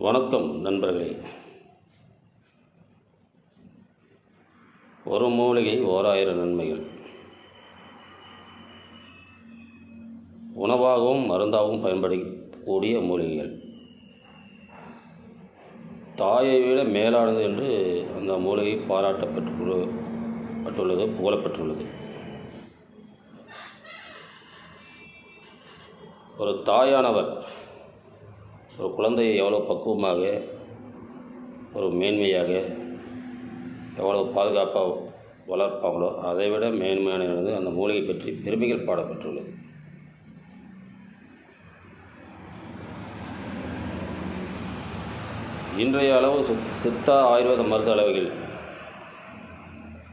வணக்கம் நண்பர்களே. ஒரு மூலிகை ஓராயிரம் நன்மைகள். உணவாகவும் மருந்தாகவும் பயன்படக்கூடிய மூலிகைகள். தாயை விட மேலானது என்று அந்த மூலிகை பாராட்டப்பட்டுள்ளது, புகழப்பட்டுள்ளது. ஒரு தாயானவர் ஒரு குழந்தையை எவ்வளோ பக்குவமாக, ஒரு மேன்மையாக, எவ்வளோ பாதுகாப்பாக வளர்ப்பாங்களோ அதை விட மேன்மையானது அந்த மூலிகை பற்றி பெருமைகள் பாடப்பட்டுள்ளது. இன்றைய அளவு சித்தா ஆயுர்வேத மருந்து அளவுகள்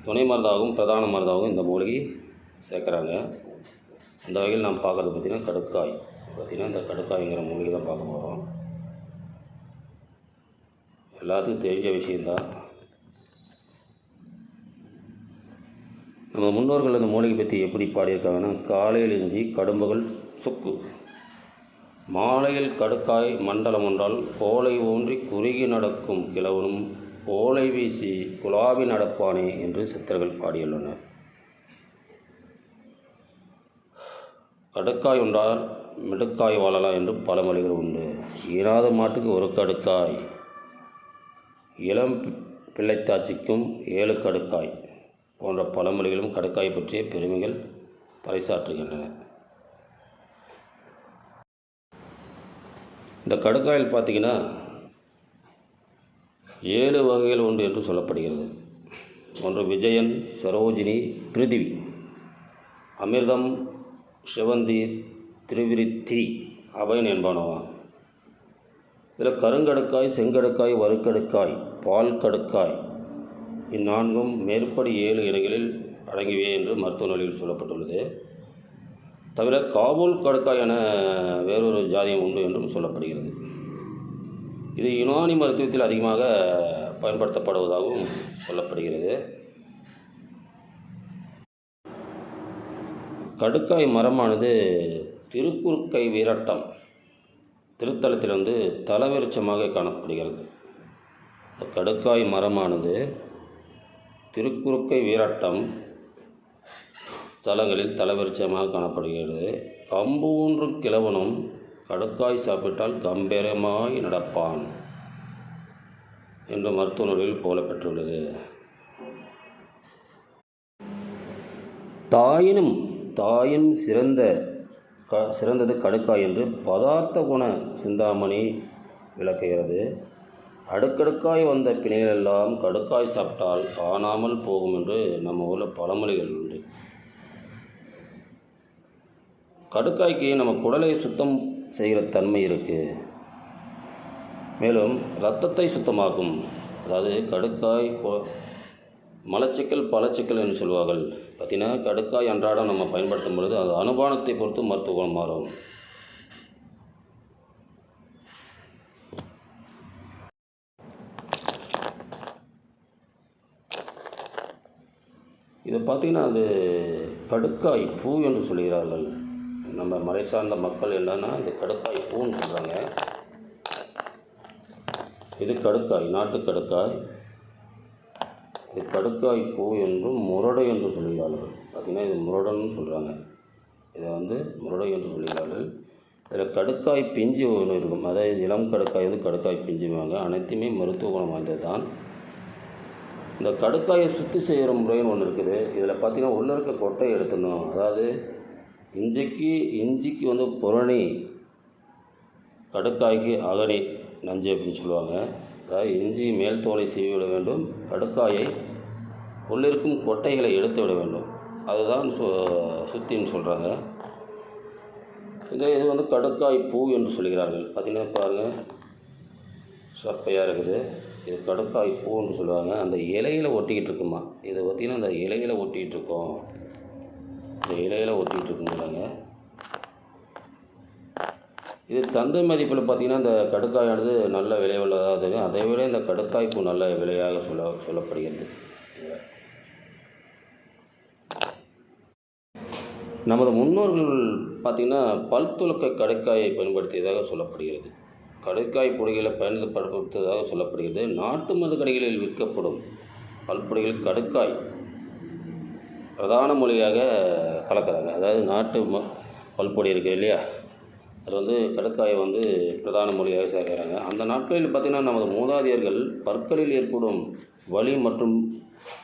துணை மருந்தாகவும் பிரதான மருந்தாகவும் இந்த மூலிகை சேர்க்குறாங்க. அந்த வகையில் நாம் பார்க்குறது பார்த்திங்கன்னா கடுக்காய். இந்த கடுக்காய்ங்கிற மூலிகை தான் பார்க்க போகிறோம். எல்லாத்துக்கும் தெரிஞ்ச விஷயந்தான். நம்ம முன்னோர்கள் அந்த மூலிகை பற்றி எப்படி பாடியிருக்காங்கன்னா, காலையில் இஞ்சி கடும்புகள் சுக்கு, மாலையில் கடுக்காய் மண்டலம் ஒன்றால் கோலை ஊன்றி குறுகி நடக்கும் கிழவனும் கோலை வீசி குலாவி நடப்பானே என்று சித்தர்கள் பாடியுள்ளனர். கடுக்காய் உண்டால் மிடுக்காய் வாழலாம் என்று பழமொழிகள் உண்டு. ஈனாத மாட்டுக்கு ஒரு கடுக்காய், இளம் பிள்ளைத்தாச்சிக்கும் 7 கடுக்காய் போன்ற பழமொழிகளும் கடுக்காய் பற்றிய பெருமைகள் பறைசாற்றுகின்றன. இந்த கடுக்காயில் பார்த்திங்கன்னா 7 வகைகள் உண்டு என்று சொல்லப்படுகிறது. ஒன்று விஜயன், சரோஜினி, பிருதிவி, அமிர்தம், சிவந்தி, திரிவிருத்தி, அபயன் என்பனவாம். இதில் கருங்கடுக்காய், செங்கடுக்காய், வறுக்கடுக்காய், பால் கடுக்காய் இந்நான்கும் மேற்படி 7 இலைகளில் அடங்கியவை என்று மருத்துவ நூலில் சொல்லப்பட்டுள்ளது. தவிர காபூல் கடுக்காய் என வேறொரு ஜாதியம் உண்டு என்றும் சொல்லப்படுகிறது. இது யுனானி மருத்துவத்தில் அதிகமாக பயன்படுத்தப்படுவதாகவும் சொல்லப்படுகிறது. கடுக்காய் மரமானது திருக்குறுக்கை வீரட்டம் திருத்தலத்தில் தலவிருட்சமாக காணப்படுகிறது. கடுக்காய் மரமானது திருக்குறுக்கை வீரட்டம் ஸ்தலங்களில் தலவிருட்சமாக காணப்படுகிறது. கம்பு ஊன்றும் கிழவனும் கடுக்காய் சாப்பிட்டால் கம்பீரமாய் நடப்பான் என்று மருத்துவ நூலில் புகழப்பெற்றுள்ளது. தாயின் சிறந்தது கடுக்காய் என்று பதார்த்த குண சிந்தாமணி விளக்குகிறது. அடுக்கடுக்காய் வந்த பிணைகளெல்லாம் கடுக்காய் சாப்பிட்டால் காணாமல் போகும் என்று நம்ம ஊரில் பழமொழிகள் உண்டு. கடுக்காய்க்கு நம்ம குடலை சுத்தம் செய்கிற தன்மை இருக்குது. மேலும் இரத்தத்தை சுத்தமாக்கும். அதாவது கடுக்காய் மலச்சிக்கல் பலச்சிக்கல் என்று சொல்வார்கள். பார்த்திங்கன்னா கடுக்காய் அன்றாடம் நம்ம பயன்படுத்தும் பொழுது அது அனுபானத்தை பொறுத்து மருத்துவ குணம் மாறும். இதை பார்த்திங்கன்னா அது கடுக்காய் பூ என்று சொல்கிறார்கள். நம்ம மலை சார்ந்த மக்கள் என்னன்னா இது கடுக்காய் பூன்னு சொல்கிறாங்க. இது கடுக்காய், நாட்டு கடுக்காய். இது கடுக்காய் பூ என்றும் முரடை என்று சொல்கிறார்கள். பார்த்திங்கன்னா இது முரடன்னு சொல்கிறாங்க. இதை முரடை என்று சொல்கிறார்கள். இதில் கடுக்காய் பிஞ்சு ஒன்று இருக்கும். அதாவது இளம் கடுக்காய் கடுக்காய் பிஞ்சுவாங்க. அனைத்துமே மருத்துவ குணம் வாய்ந்தது தான். இந்த கடுக்காயை சுத்தி செய்கிற முறைன்னு ஒன்று இருக்குது. இதில் பார்த்திங்கன்னா உள்ளே இருக்க கொட்டை எடுத்துடணும். அதாவது இஞ்சிக்கு புரணி, கடுக்காய்க்கு அகனி நஞ்சு அப்படின்னு சொல்லுவாங்க. அதாவது இஞ்சி மேல் தோலை சீவி விட வேண்டும். கடுக்காயை உள்ளிருக்கும் கொட்டைகளை எடுத்து விட வேண்டும். அதுதான் சுத்தின்னு சொல்கிறாங்க. இது கடுக்காய் பூ என்று சொல்கிறார்கள். பார்த்திங்கன்னா பாருங்கள், சப்பையாக இருக்குது. இது கடுக்காய் பூ என்று சொல்லுவாங்க. அந்த இலையில் ஒட்டிக்கிட்டு இருக்குமா. இதை பார்த்திங்கன்னா அந்த இலையில் ஒட்டிக்கிட்டு இருக்கோம். இந்த இலையில் ஒட்டிக்கிட்டு இருக்குங்கிறாங்க. இது சந்தை மதிப்பில் பார்த்திங்கன்னா இந்த கடுக்காயானது நல்ல விலை உள்ளதாக. அதை விட இந்த கடுக்காய் பூ நல்ல விலையாக சொல்லப்படுகிறது. நமது முன்னோர்கள் பார்த்திங்கன்னா பல் துலக்க கடுக்காயை பயன்படுத்தியதாக சொல்லப்படுகிறது. கடுக்காய் பொடிகளை பயன்படுத்துவதாக சொல்லப்படுகிறது. நாட்டு மருந்து கடைகளில் விற்கப்படும் பல்பொடிகளில் கடுக்காய் பிரதான மொழியாக கலக்கிறாங்க. அதாவது நாட்டு பல்பொடி இருக்குது இல்லையா, அது கடுக்காயை பிரதான மொழியாக சேர்க்கிறாங்க. அந்த நாட்களில் பார்த்திங்கன்னா நமது மூதாதையர்கள் பற்களில் ஏற்படும் வலி மற்றும்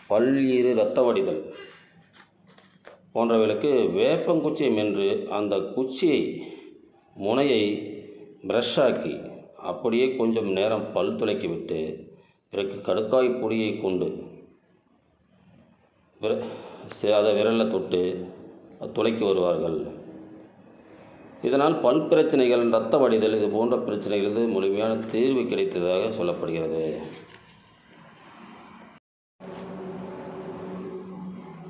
பல்லீறு இரத்த வடிதல் போன்றவைகளுக்கு வேப்பங்குச்சியை மென்று அந்த குச்சியை முனையை ப்ரஷ்ஷாக்கி அப்படியே கொஞ்சம் நேரம் பல் துளைக்கி விட்டு பிறகு கடுக்காய் பொடியை கொண்டு அதை விரலில் தொட்டு துளைக்கி வருவார்கள். இதனால் பல் பிரச்சனைகள், இரத்த வடிதல் இது போன்ற பிரச்சனைகளுக்கு முழுமையான தீர்வு கிடைத்ததாக சொல்லப்படுகிறது.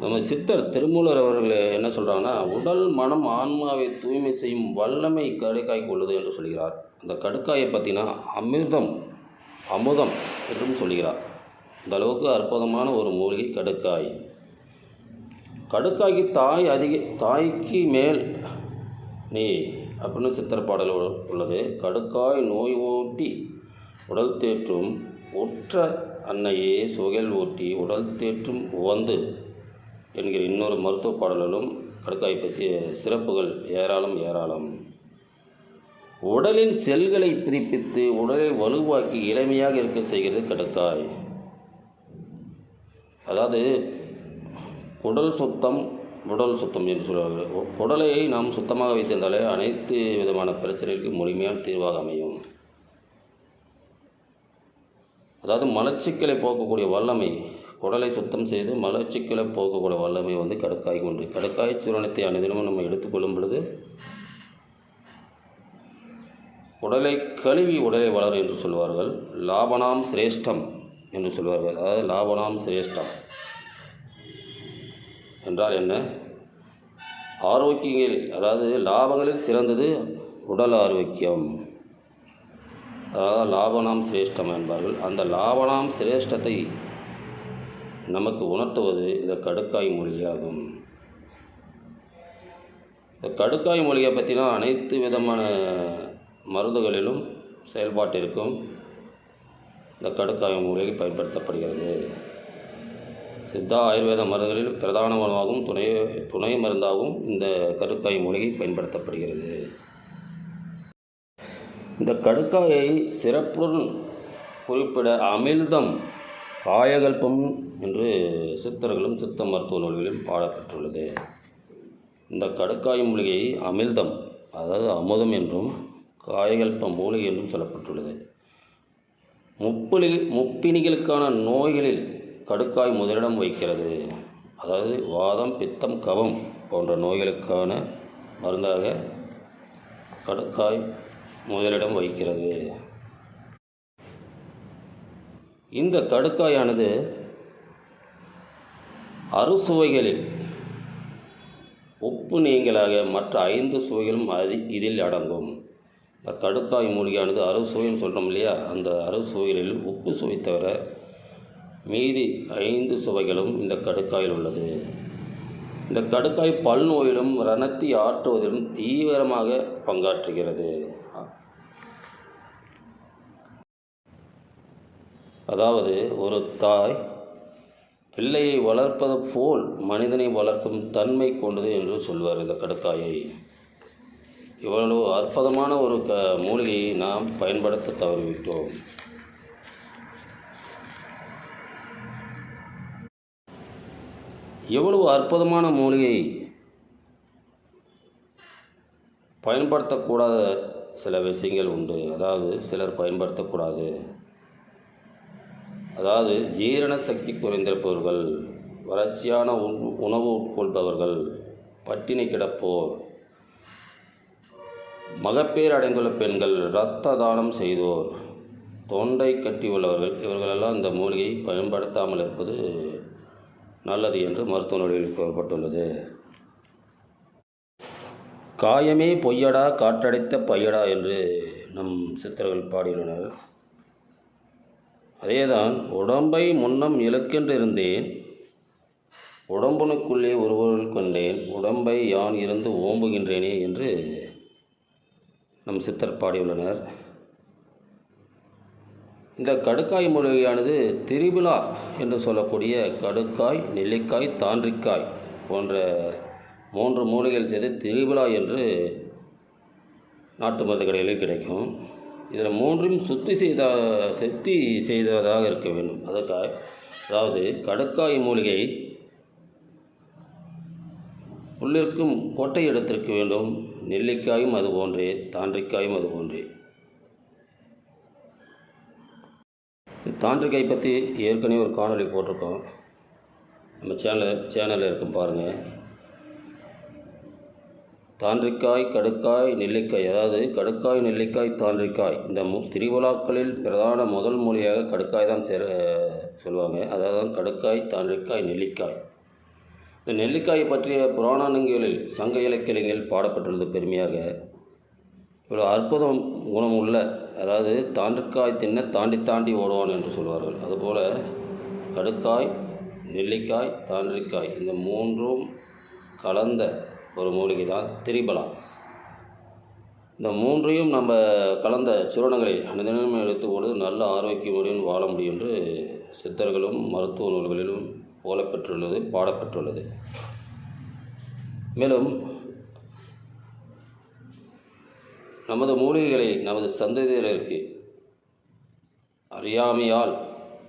நம்ம சித்தர் திருமூலர் அவர்கள் என்ன சொல்கிறாங்கன்னா, உடல் மனம் ஆன்மாவை தூய்மை செய்யும் வல்லமை கடுக்காய்க்கு உள்ளது என்று சொல்கிறார். அந்த கடுக்காயை பற்றினா அமுதம் என்றும் சொல்கிறார். இந்த அளவுக்கு அற்புதமான ஒரு மூலிகை கடுக்காய். கடுக்காய்க்கு தாய்க்கு மேல் நீ அப்படின்னு சித்தர் பாடல் உள்ளது. கடுக்காய் நோய் ஊட்டி உடல் தேற்றும் ஒற்ற அன்னையே சுகல் ஊட்டி உடல் தேற்றும் உவந்து என்கிற இன்னொரு மருத்துவ பாடலிலும் கடுக்காய் பற்றிய சிறப்புகள் ஏராளம். உடலின் செல்களை புதுப்பித்து உடலை வலுவாக்கி இளமையாக இருக்க செய்கிறது கடுக்காய். அதாவது உடல் சுத்தம் என்று சொல்வார்கள். உடலை நாம் சுத்தமாக வைத்திருந்தாலே அனைத்து விதமான பிரச்சனைகளுக்கு முழுமையான தீர்வாக அமையும். அதாவது மலச்சிக்கலை போக்கக்கூடிய வல்லமை, உடலை சுத்தம் செய்து மலச்சிக்கலை போக்கக்கூடிய வல்லமை கடுக்காய் உண்டு. கடுக்காய் சூரணத்தை அனைதினமும் நம்ம எடுத்துக்கொள்ளும் பொழுது உடலை கழுவி உடலை வளரும் என்று சொல்வார்கள். லாபனாம் சிரேஷ்டம் என்று சொல்வார்கள். அதாவது லாபனாம் சிரேஷ்டம் என்றால் என்ன? ஆரோக்கியங்களில், அதாவது லாபங்களில் சிறந்தது உடல் ஆரோக்கியம். அதாவது லாபனாம் சிரேஷ்டம் என்பார்கள். அந்த லாபனாம் சிரேஷ்டத்தை நமக்கு உணர்த்துவது இந்த கடுக்காய் மூலிகையாகும். இந்த கடுக்காய் மூலிகை பற்றினா அனைத்து விதமான மருந்துகளிலும் செயல்பாட்டிற்கும் இந்த கடுக்காய் மூலிகை பயன்படுத்தப்படுகிறது. சித்தா ஆயுர்வேத மருந்துகளில் பிரதானமாகவும் துணை மருந்தாகவும் இந்த கடுக்காய் மூலிகை பயன்படுத்தப்படுகிறது. இந்த கடுக்காயை சிறப்புடன் குறிப்பிட அமிழ்தம் காயகல்பம் என்று சித்தர்களும் சித்த மருத்துவ நூல்களிலும் பாடப்பட்டுள்ளது. இந்த கடுக்காய் மூலிகை அமிழ்தம், அதாவது அமுதம் என்றும் காயகல்ப மூலிகை என்றும் சொல்லப்பட்டுள்ளது. முப்பிணிகளுக்கான நோய்களில் கடுக்காய் முதலிடம் வைக்கிறது. அதாவது வாதம், பித்தம், கபம் போன்ற நோய்களுக்கான மருந்தாக கடுக்காய் முதலிடம் வகிக்கிறது. இந்த கடுக்காயானது அறுசுவைகளில் உப்பு நீங்களாக மற்ற 5 சுவைகளும் இதில் அடங்கும். இந்த கடுக்காய் மூலிகையானது அறுசுவைன்னு சொல்கிறோம் இல்லையா, அந்த அறுசுவைகளில் உப்பு சுவை தவிர மீதி 5 சுவைகளும் இந்த கடுக்காயில் உள்ளது. இந்த கடுக்காய் பல் நோயிலும் ரணத்தை ஆற்றுவதிலும் தீவிரமாக பங்காற்றுகிறது. அதாவது ஒரு தாய் பிள்ளையை வளர்ப்பது போல் மனிதனை வளர்க்கும் தன்மை கொண்டது என்று சொல்வார் இந்த கடுக்காயை. இவ்வளவு அற்புதமான ஒரு மூலிகையை நாம் பயன்படுத்த தவறிவிட்டோம். எவ்வளவு அற்புதமான மூலிகை பயன்படுத்தக்கூடாத சில விஷயங்கள் உண்டு. அதாவது சிலர் பயன்படுத்தக்கூடாது. அதாவது ஜீரண சக்தி குறைந்திருப்பவர்கள், வறட்சியான உணவு உட்கொள்பவர்கள், பட்டினி கிடப்போர், மகப்பேறு அடைந்துள்ள பெண்கள், இரத்த தானம் செய்தோர், தொண்டை கட்டி உள்ளவர்கள், இவர்களெல்லாம் இந்த மூலிகையை பயன்படுத்தாமல் இருப்பது நல்லது என்று மருத்துவ நூலில் கூறப்பட்டுள்ளது. காயமே பொய்யடா காற்றடைத்த பையடா என்று நம் சித்தர்கள் பாடியுள்ளனர். அதேதான் உடம்பை முன்னம் இலக்கென்று இருந்தேன், உடம்புனுக்குள்ளே ஒருவருள் கொண்டேன், உடம்பை யான் இருந்து ஓம்புகின்றேனே என்று நம் சித்தர் பாடியுள்ளனர். இந்த கடுக்காய் மூலிகையானது திரிபுலா என்று சொல்லக்கூடிய கடுக்காய், நெல்லிக்காய், தாண்டிக்காய் போன்ற 3 மூலிகைகள் சேர்த்து திரிபுலா என்று நாட்டு மருந்து கடைகளில் கிடைக்கும். இதில் 3ம் சுத்தி செய்ததாக இருக்க வேண்டும். அதாவது கடுக்காய் மூலிகை உள்ளிருக்கும் கொட்டை எடுத்திருக்க வேண்டும். நெல்லிக்காயும் அது போன்றே, தாண்டிக்காயும் அது போன்றே. தாண்டிக்காய் பற்றி ஏற்கனவே ஒரு காணொளி போட்டிருக்கோம், நம்ம சேனலில் இருக்கும் பாருங்கள். தாண்டிக்காய், கடுக்காய், நெல்லிக்காய், அதாவது கடுக்காய், நெல்லிக்காய், தாண்டிக்காய் இந்த திரிபுலாக்களில் பிரதான முதல் மூலிகையாக கடுக்காய் தான் சொல்லுவாங்க. அதாவது கடுக்காய், தாண்டிக்காய், நெல்லிக்காய். இந்த நெல்லிக்காயை பற்றிய புராணங்களில், சங்க இலக்கியங்களில் பாடப்பட்டுள்ளது பெருமையாக. இவ்வளோ அற்புதம் குணம் உள்ள, அதாவது தாண்டிக்காய் தின்ன தாண்டி ஓடுவான் என்று சொல்வார்கள். அதுபோல் கடுக்காய், நெல்லிக்காய், தாண்டிக்காய் இந்த 3ம் கலந்த ஒரு மூலிகை தான் திரிபுலா. இந்த 3ஐயும் நம்ம கலந்த சூரணங்களை அனுதினமும் எடுத்துக்கொண்டு நல்ல ஆரோக்கியமுடன் வாழ முடியும் என்று சித்தர்களும் மருத்துவ நூல்களிலும் போலப்பெற்றுள்ளது, பாடப்பட்டுள்ளது. மேலும் நமது மூலிகைகளை நமது சந்ததியினருக்கு அறியாமையால்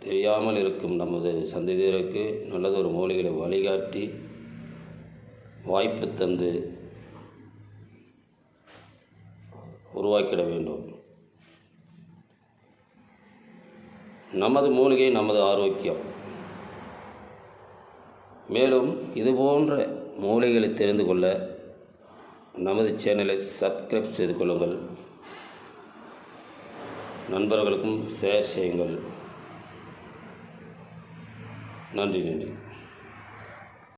தெரியாமல் இருக்கும் நமது சந்ததியினருக்கு நல்லதொரு மூலிகைகளை வழிகாட்டி வாய்ப்பு தந்து உருவாக்கிட வேண்டும். நமது மூலிகை நமது ஆரோக்கியம். மேலும் இதுபோன்ற மூலிகைகளை தெரிந்து கொள்ள நமது சேனலை சப்ஸ்கிரைப் செய்து கொள்ளுங்கள். நண்பர்களுக்கும் ஷேர் செய்யுங்கள். நன்றி.